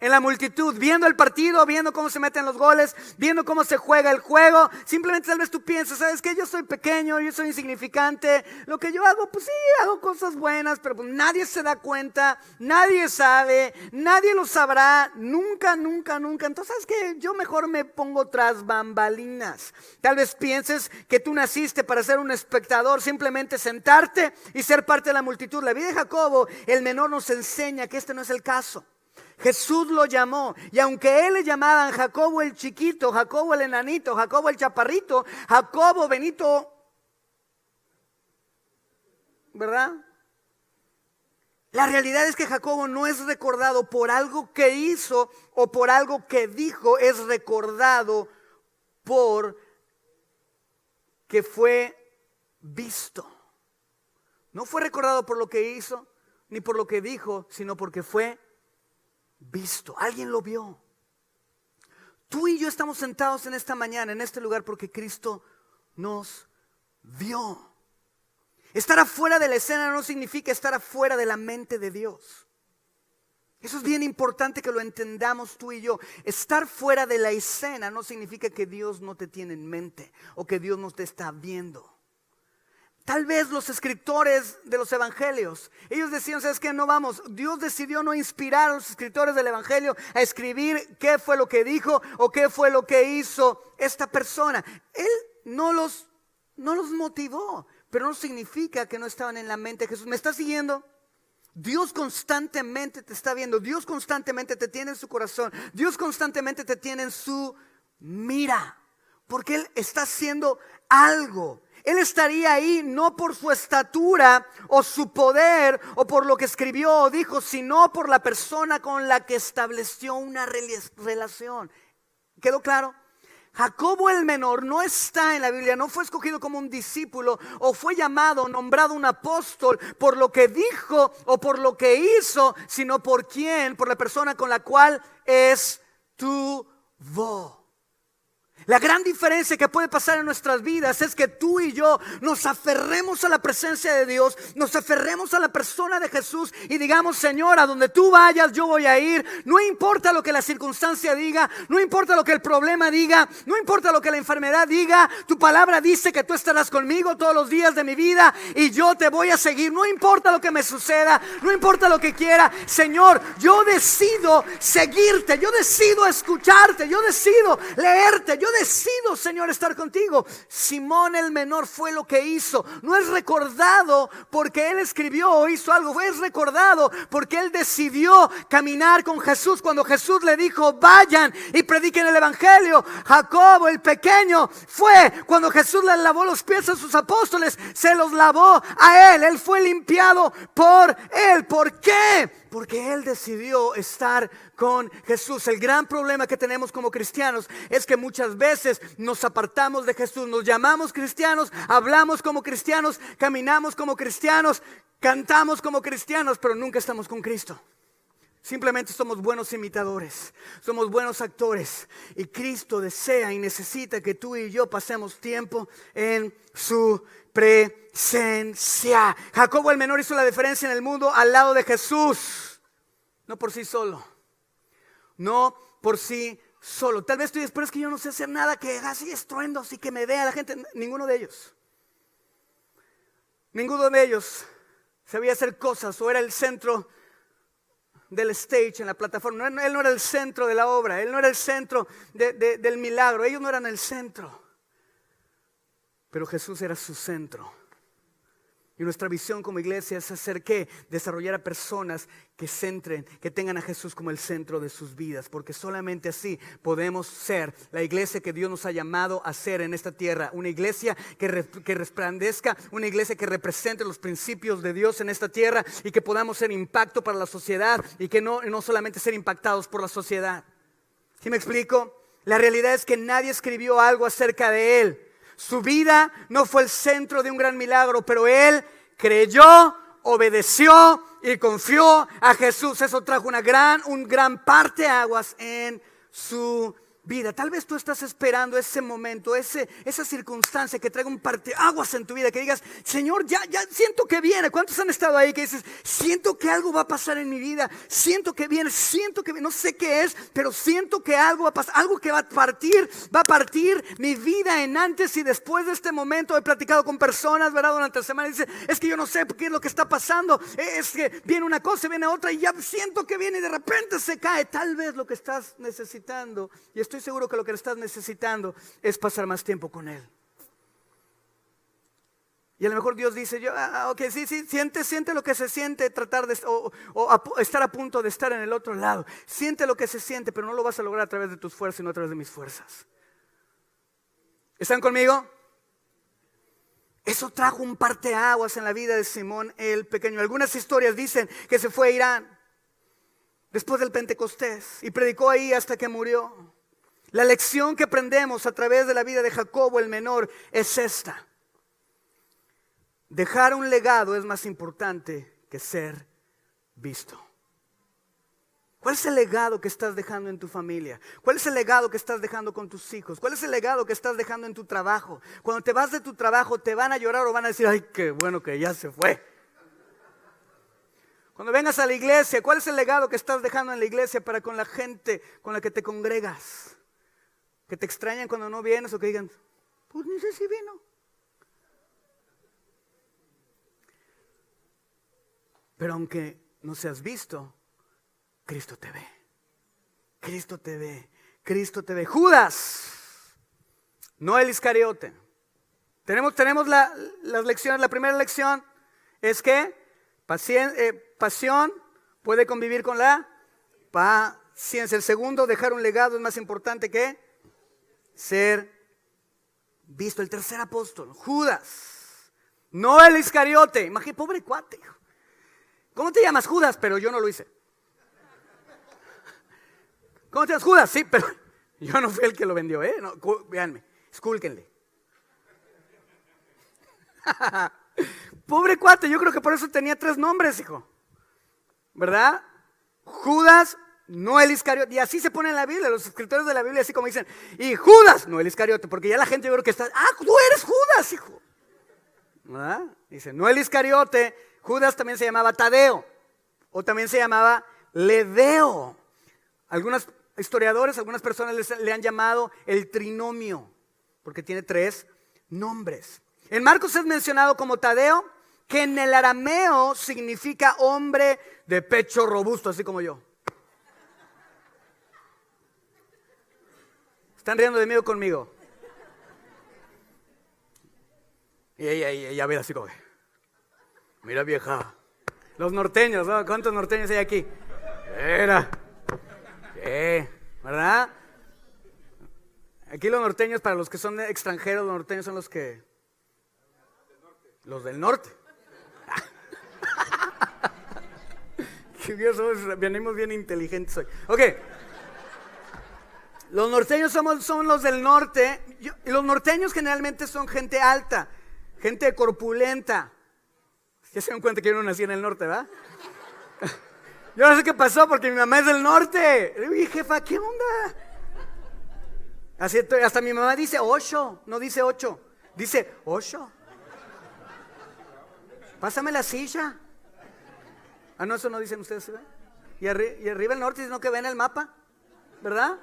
en la multitud, viendo el partido, viendo cómo se meten los goles, viendo cómo se juega el juego. Simplemente tal vez tú piensas, ¿sabes qué? Yo soy pequeño, yo soy insignificante. Lo que yo hago, pues sí, hago cosas buenas, pero pues nadie se da cuenta, nadie sabe, nadie lo sabrá, nunca. Entonces, ¿sabes qué? Yo mejor me pongo tras bambalinas. Tal vez pienses que tú naciste para ser un espectador, simplemente sentarte y ser parte de la multitud. La vida de Jacobo, el menor, nos enseña que este no es el caso. Jesús lo llamó, y aunque él le llamaban Jacobo el chiquito, Jacobo el enanito, Jacobo el chaparrito, Jacobo Benito, ¿verdad? La realidad es que Jacobo no es recordado por algo que hizo o por algo que dijo, es recordado por que fue visto. No fue recordado por lo que hizo ni por lo que dijo, sino porque fue visto. Alguien lo vio. Tú y yo estamos sentados en esta mañana, en este lugar, porque Cristo nos vio. Estar afuera de la escena no significa estar afuera de la mente de Dios. Eso es bien importante que lo entendamos tú y yo. Estar fuera de la escena no significa que Dios no te tiene en mente o que Dios no te está viendo. Tal vez los escritores de los evangelios, ellos decían, ¿sabes qué? No vamos. Dios decidió no inspirar a los escritores del evangelio a escribir qué fue lo que dijo o qué fue lo que hizo esta persona. Él no los motivó, pero no significa que no estaban en la mente de Jesús. ¿Me estás siguiendo? Dios constantemente te está viendo. Dios constantemente te tiene en su corazón. Dios constantemente te tiene en su mira, porque Él está haciendo algo. Él estaría ahí no por su estatura o su poder o por lo que escribió o dijo, sino por la persona con la que estableció una relación. ¿Quedó claro? Jacobo el menor no está en la Biblia, no fue escogido como un discípulo o fue llamado, nombrado un apóstol por lo que dijo o por lo que hizo, sino por quién, por la persona con la cual estuvo. La gran diferencia que puede pasar en nuestras vidas es que tú y yo nos aferremos a la presencia de Dios, nos aferremos a la persona de Jesús y digamos, Señor, a donde tú vayas yo voy a ir. No importa lo que la circunstancia diga, no importa lo que el problema diga, no importa lo que la enfermedad diga. Tu palabra dice que tú estarás conmigo todos los días de mi vida y yo te voy a seguir. No importa lo que me suceda, no importa lo que quiera. Señor, yo decido seguirte, yo decido escucharte, yo decido leerte, yo decido, Señor, estar contigo. Simón el menor fue lo que hizo. No es recordado porque él escribió o hizo algo. Es recordado porque él decidió caminar con Jesús. Cuando Jesús le dijo, vayan y prediquen el evangelio. Jacobo el pequeño fue. Cuando Jesús le lavó los pies a sus apóstoles, se los lavó a él. Él fue limpiado por él. ¿Por qué? Porque él decidió estar con Jesús. El gran problema que tenemos como cristianos es que muchas veces nos apartamos de Jesús. Nos llamamos cristianos, hablamos como cristianos, caminamos como cristianos, cantamos como cristianos, pero nunca estamos con Cristo. Simplemente somos buenos imitadores, somos buenos actores. Y Cristo desea y necesita que tú y yo pasemos tiempo en su presencia. Jacobo el menor hizo la diferencia en el mundo al lado de Jesús. No por sí solo. No por sí solo. Tal vez tú dices, pero es que yo no sé hacer nada que haga así estruendos y que me vea la gente. Ninguno de ellos. Ninguno de ellos sabía hacer cosas o era el centro del stage en la plataforma. Él no era el centro de la obra. Él no era el centro del milagro. Ellos no eran el centro. Pero Jesús era su centro. Y nuestra visión como iglesia es hacer ¿qué? Desarrollar a personas que centren, que tengan a Jesús como el centro de sus vidas. Porque solamente así podemos ser la iglesia que Dios nos ha llamado a ser en esta tierra. Una iglesia que resplandezca, una iglesia que represente los principios de Dios en esta tierra. Y que podamos ser impacto para la sociedad y que no solamente ser impactados por la sociedad. ¿Sí me explico? La realidad es que nadie escribió algo acerca de Él. Su vida no fue el centro de un gran milagro, pero él creyó, obedeció y confió a Jesús. Eso trajo un gran parteaguas en su vida. Tal vez tú estás esperando ese momento, esa circunstancia que traiga un parteaguas en tu vida, que digas, Señor, ya siento que viene. ¿Cuántos han estado ahí que dices, siento que algo va a pasar en mi vida? Siento que viene, no sé qué es, pero siento que algo va a pasar, algo que va a partir mi vida en antes y después de este momento. He platicado con personas, ¿verdad? Durante la semana y dicen, es que yo no sé qué es lo que está pasando, es que viene una cosa, viene otra y ya siento que viene y de repente se cae. Tal vez lo que estás necesitando, y estoy seguro que lo que estás necesitando es pasar más tiempo con Él. Y a lo mejor Dios dice, ok, sí, siente lo que se siente tratar de estar a punto de estar en el otro lado. Siente lo que se siente, pero no lo vas a lograr a través de tus fuerzas, sino a través de mis fuerzas. ¿Están conmigo? Eso trajo un parteaguas en la vida de Simón el pequeño. Algunas historias dicen que se fue a Irán después del Pentecostés y predicó ahí hasta que murió. La lección que aprendemos a través de la vida de Jacobo el menor es esta: dejar un legado es más importante que ser visto. ¿Cuál es el legado que estás dejando en tu familia? ¿Cuál es el legado que estás dejando con tus hijos? ¿Cuál es el legado que estás dejando en tu trabajo? Cuando te vas de tu trabajo, ¿te van a llorar o van a decir, ay, qué bueno que ya se fue? Cuando vengas a la iglesia, ¿cuál es el legado que estás dejando en la iglesia para con la gente con la que te congregas? Que te extrañan cuando no vienes o que digan, pues ni sé si vino. Pero aunque no seas visto, Cristo te ve. Cristo te ve. Cristo te ve. Judas, no el Iscariote. Tenemos las lecciones. La primera lección es que pasión puede convivir con la paciencia. El segundo, dejar un legado es más importante que ser visto. El tercer apóstol, Judas, no el Iscariote. Imagínate, pobre cuate. ¿Cómo te llamas? Judas, pero yo no lo hice. ¿Cómo te llamas? Judas, sí, pero yo no fui el que lo vendió, no, véanme, escúlquenle. Pobre cuate, yo creo que por eso tenía 3 nombres, hijo. ¿Verdad? Judas, no el Iscariote. Y así se pone en la Biblia, los escritores de la Biblia así como dicen, y Judas, no el Iscariote, porque ya la gente yo creo que está, tú eres Judas, hijo. ¿Verdad? Dice, no el Iscariote. Judas también se llamaba Tadeo, o también se llamaba Ledeo. Algunos historiadores, algunas personas le han llamado el trinomio, porque tiene 3 nombres. En Marcos es mencionado como Tadeo, que en el arameo significa hombre de pecho robusto, así como yo. ¿Están riendo de mí o conmigo? Y ella ve así como, mira vieja. Los norteños, ¿no? ¿Cuántos norteños hay aquí? Era. ¿Verdad? Aquí los norteños, para los que son extranjeros, los norteños son los del norte. Venimos bien inteligentes hoy. Ok. Los norteños son los del norte. Los norteños generalmente son gente alta, gente corpulenta. Ya se dan cuenta que yo no nací en el norte, ¿verdad? Yo no sé qué pasó porque mi mamá es del norte. Le dije, jefa, ¿qué onda? Así estoy, hasta mi mamá dice 8, no dice 8, dice 8. Pásame la silla. Ah, no, eso no dicen ustedes, ¿verdad? Y arriba el norte dicen, no, que ven el mapa, ¿verdad?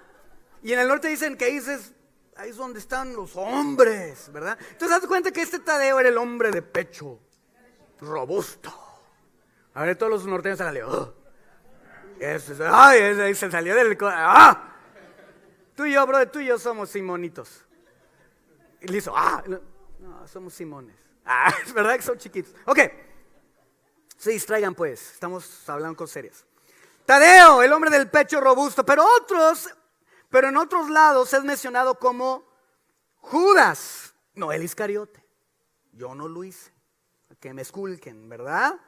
Y en el norte dicen que ahí es donde están los hombres, ¿verdad? Entonces, haz cuenta que este Tadeo era el hombre de pecho, robusto. A ver, todos los norteños salen, ahí se salió del... Tú y yo, brother, tú y yo somos simonitos. Y le hizo, no, somos simones. Es verdad que son chiquitos. Ok, se distraigan pues, estamos hablando cosas serias. Tadeo, el hombre del pecho robusto, pero en otros lados es mencionado como Judas, no el Iscariote. Yo no lo hice, que me esculquen, ¿verdad?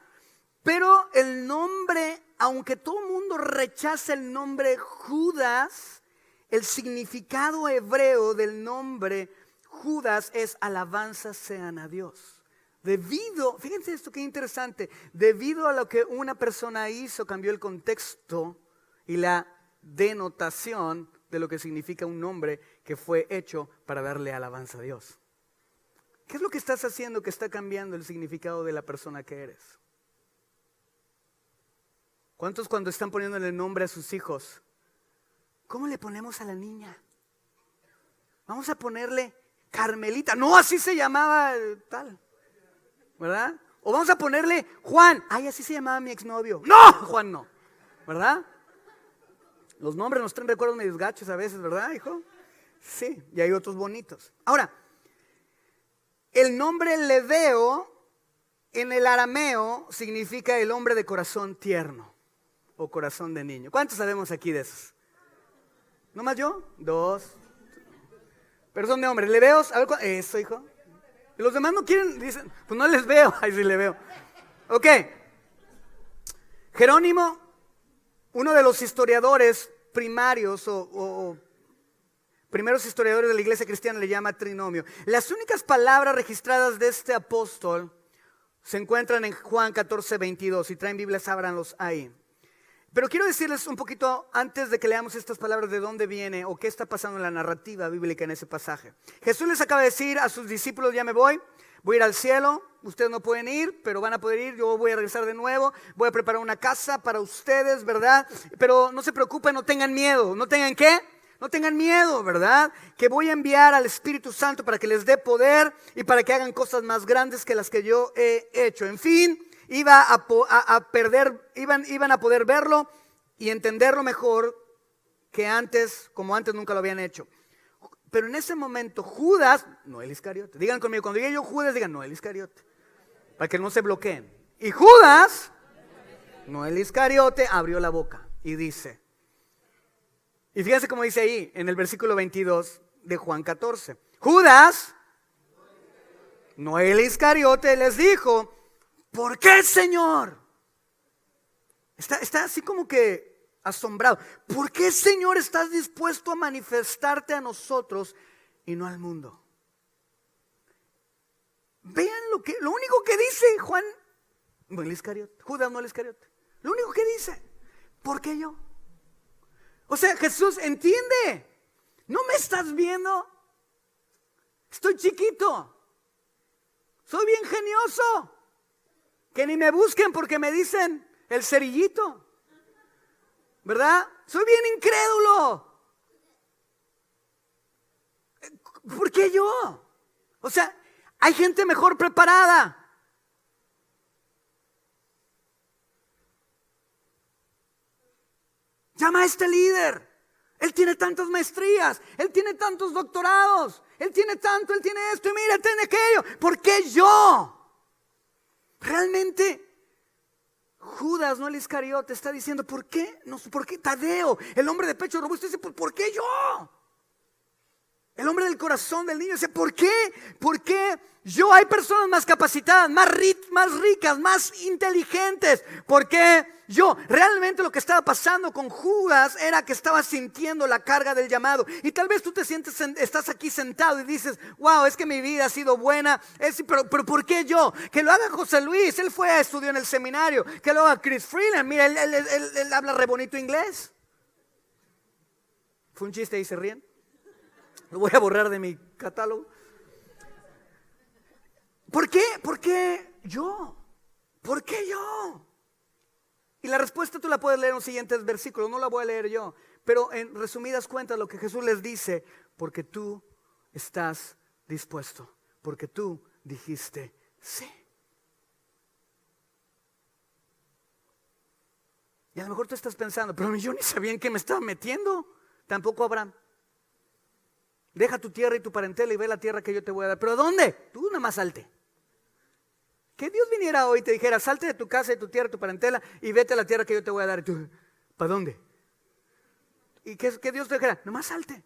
Pero el nombre, aunque todo el mundo rechaza el nombre Judas, el significado hebreo del nombre Judas es alabanzas sean a Dios. Fíjense esto qué interesante, debido a lo que una persona hizo, cambió el contexto y la denotación de lo que significa un nombre que fue hecho para darle alabanza a Dios. ¿Qué es lo que estás haciendo que está cambiando el significado de la persona que eres? ¿Cuántos cuando están poniéndole nombre a sus hijos? ¿Cómo le ponemos a la niña? Vamos a ponerle Carmelita. No, así se llamaba tal, ¿verdad? O vamos a ponerle Juan. Ay, así se llamaba mi exnovio. No, Juan no, ¿verdad? Los nombres nos traen recuerdos medio gachos a veces, ¿verdad, hijo? Sí, y hay otros bonitos. Ahora, el nombre Leveo en el arameo significa el hombre de corazón tierno o corazón de niño. ¿Cuántos sabemos aquí de esos? ¿No más yo? 2. Pero son de hombres. ¿Leveos? A ver, eso, hijo. Y los demás no quieren, dicen, pues no les veo. Ay, sí le veo. Ok. Jerónimo, uno de los historiadores primarios o primeros historiadores de la iglesia cristiana, le llama trinomio. Las únicas palabras registradas de este apóstol se encuentran en Juan 14:22. Si traen Biblias, ábranlos ahí. Pero quiero decirles un poquito antes de que leamos estas palabras de dónde viene o qué está pasando en la narrativa bíblica en ese pasaje. Jesús les acaba de decir a sus discípulos, ya me voy a ir al cielo, ustedes no pueden ir, pero van a poder ir, yo voy a regresar de nuevo, voy a preparar una casa para ustedes, ¿verdad? Pero no se preocupen, no tengan miedo, ¿no tengan qué? No tengan miedo, ¿verdad? Que voy a enviar al Espíritu Santo para que les dé poder y para que hagan cosas más grandes que las que yo he hecho. En fin, iban a poder verlo y entenderlo mejor que antes, como antes nunca lo habían hecho. Pero en ese momento Judas, no el Iscariote, digan conmigo, cuando diga yo Judas, digan no el Iscariote, para que no se bloqueen. Y Judas, no el Iscariote, abrió la boca y dice, y fíjense cómo dice ahí en el versículo 22 de Juan 14, Judas, no el Iscariote, les dijo, ¿por qué, Señor? Está así como que asombrado. ¿Por qué, Señor, estás dispuesto a manifestarte a nosotros y no al mundo? Vean lo único que dice Juan, no el Iscariote, Judas no el Iscariote. Lo único que dice, ¿por qué yo? O sea, Jesús, entiende, ¿no me estás viendo? Estoy chiquito, soy bien genioso. Que ni me busquen porque me dicen el cerillito, ¿verdad? Soy bien incrédulo. ¿Por qué yo? O sea, hay gente mejor preparada. Llama a este líder. Él tiene tantas maestrías, él tiene tantos doctorados, él tiene tanto, él tiene esto y mira, él tiene aquello. ¿Por qué yo? Realmente Judas, no el Iscariote, está diciendo, ¿por qué? No, ¿por qué Tadeo, el hombre de pecho robusto, dice, ¿por qué yo? El hombre el corazón del niño. Dice, ¿por qué? ¿Por qué yo? Hay personas más capacitadas, más ricas, más inteligentes. ¿Por qué yo? Realmente lo que estaba pasando con Judas era que estaba sintiendo la carga del llamado. Y tal vez tú te sientes, estás aquí sentado y dices, wow, es que mi vida ha sido buena. Pero ¿por qué yo? Que lo haga José Luis, él fue a estudiar en el seminario. Que lo haga Chris Freeland, mira, él habla re bonito inglés. Fue un chiste y se ríen. Lo voy a borrar de mi catálogo. ¿Por qué? ¿Por qué yo? ¿Por qué yo? Y la respuesta tú la puedes leer en los siguientes versículos, no la voy a leer yo. Pero en resumidas cuentas lo que Jesús les dice, porque tú estás dispuesto, porque tú dijiste sí. Y a lo mejor tú estás pensando, pero yo ni sabía en qué me estaba metiendo. Tampoco Abraham. Deja tu tierra y tu parentela y ve la tierra que yo te voy a dar. ¿Pero dónde? Tú nada más salte. Que Dios viniera hoy y te dijera, salte de tu casa, de tu tierra, de tu parentela y vete a la tierra que yo te voy a dar. Y tú, ¿para dónde? Y que Dios te dijera, nada más salte.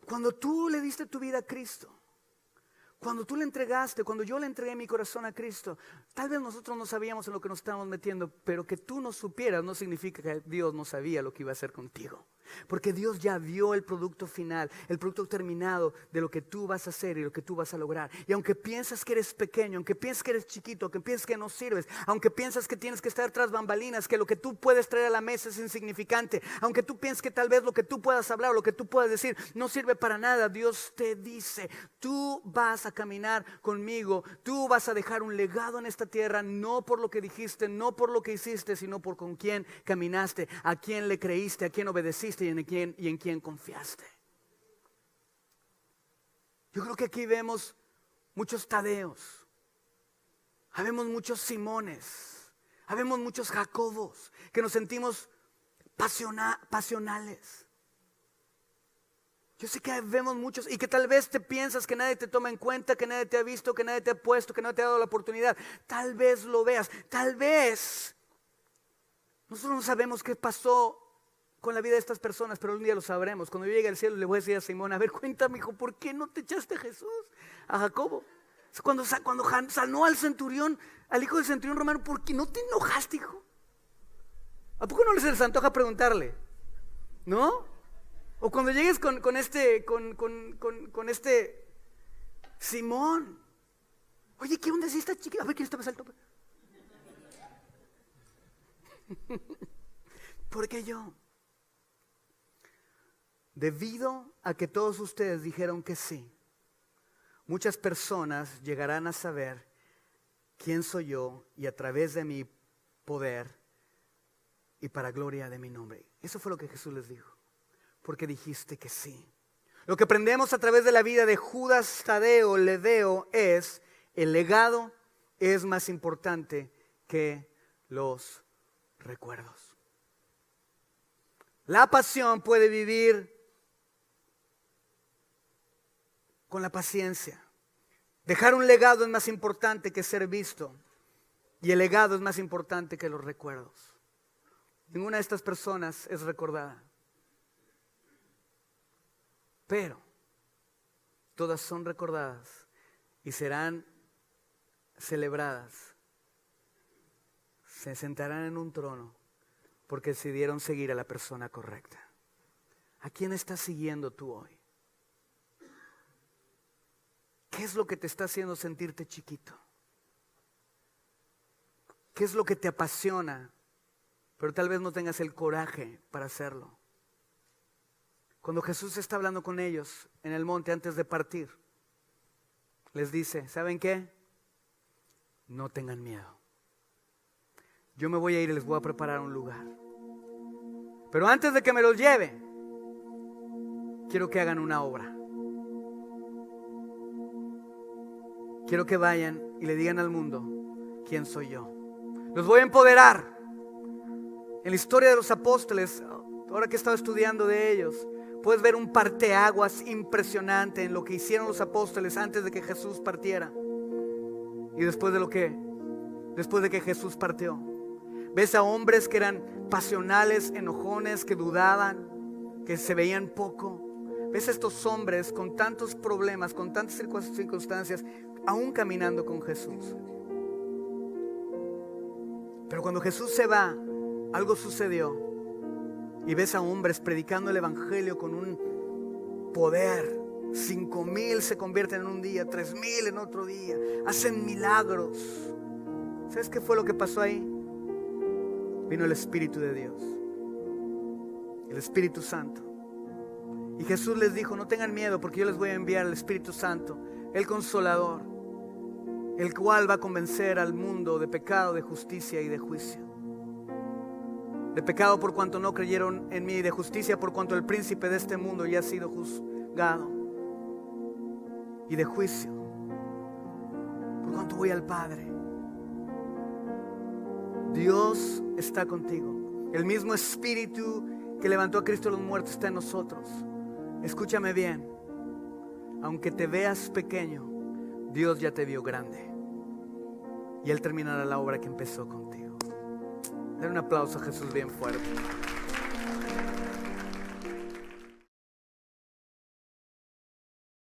Cuando tú le diste tu vida a Cristo, cuando tú le entregaste, cuando yo le entregué mi corazón a Cristo, tal vez nosotros no sabíamos en lo que nos estábamos metiendo, pero que tú no supieras no significa que Dios no sabía lo que iba a hacer contigo. Porque Dios ya vio el producto final, el producto terminado de lo que tú vas a hacer y lo que tú vas a lograr. Y aunque piensas que eres pequeño, aunque piensas que eres chiquito, aunque piensas que no sirves, aunque piensas que tienes que estar tras bambalinas, que lo que tú puedes traer a la mesa es insignificante, aunque tú pienses que tal vez lo que tú puedas hablar o lo que tú puedas decir no sirve para nada, Dios te dice, tú vas a caminar conmigo, tú vas a dejar un legado en esta tierra, no por lo que dijiste, no por lo que hiciste, sino por con quién caminaste, a quién le creíste, a quién obedeciste y en quién confiaste. Yo creo que aquí vemos muchos Tadeos, habemos muchos Simones, habemos muchos Jacobos que nos sentimos pasionales. Yo sé que vemos muchos y que tal vez te piensas que nadie te toma en cuenta, que nadie te ha visto, que nadie te ha puesto, que no te ha dado la oportunidad. Tal vez lo veas, tal vez nosotros no sabemos qué pasó con la vida de estas personas, pero un día lo sabremos. Cuando yo llegue al cielo le voy a decir a Simón, a ver, cuéntame hijo, ¿por qué no te echaste a Jesús? A Jacobo. Cuando sanó al centurión, al hijo del centurión romano, ¿por qué no te enojaste, hijo? ¿A poco no les antoja preguntarle? ¿No? O cuando llegues con este Simón, oye, ¿qué onda es esta chica? A ver, ¿quién está más alto? ¿Por qué yo? Debido a que todos ustedes dijeron que sí, muchas personas llegarán a saber quién soy yo y a través de mi poder y para gloria de mi nombre. Eso fue lo que Jesús les dijo, porque dijiste que sí. Lo que aprendemos a través de la vida de Judas Tadeo Ledeo es: el legado es más importante que los recuerdos. La pasión puede vivir con la paciencia. Dejar un legado es más importante que ser visto, y el legado es más importante que los recuerdos. Ninguna de estas personas es recordada, pero todas son recordadas y serán celebradas. Se sentarán en un trono porque decidieron seguir a la persona correcta. ¿A quién estás siguiendo tú hoy? ¿Qué es lo que te está haciendo sentirte chiquito? ¿Qué es lo que te apasiona, pero tal vez no tengas el coraje para hacerlo? Cuando Jesús está hablando con ellos en el monte antes de partir, les dice, ¿saben qué? No tengan miedo. Yo me voy a ir y les voy a preparar un lugar. Pero antes de que me los lleve, quiero que hagan una obra. Quiero que vayan y le digan al mundo quién soy yo. Los voy a empoderar. En la historia de los apóstoles, ahora que he estado estudiando de ellos, puedes ver un parteaguas impresionante en lo que hicieron los apóstoles antes de que Jesús partiera y después de que Jesús partió. Ves a hombres que eran pasionales, enojones, que dudaban, que se veían poco. Ves a estos hombres con tantos problemas, con tantas circunstancias, aún caminando con Jesús. Pero cuando Jesús se va, algo sucedió. Y ves a hombres predicando el evangelio con un poder. 5,000 se convierten en un día, 3,000 en otro día. Hacen milagros. ¿Sabes qué fue lo que pasó ahí? Vino el Espíritu de Dios, el Espíritu Santo. Y Jesús les dijo: no tengan miedo, porque yo les voy a enviar al Espíritu Santo, el Consolador, el cual va a convencer al mundo de pecado, de justicia y de juicio. De pecado por cuanto no creyeron en mí, de justicia por cuanto el príncipe de este mundo ya ha sido juzgado, y de juicio por cuanto voy al Padre. Dios está contigo. El mismo Espíritu que levantó a Cristo de los muertos está en nosotros. Escúchame bien. Aunque te veas pequeño, Dios ya te vio grande. Y Él terminará la obra que empezó contigo. Dale un aplauso a Jesús bien fuerte.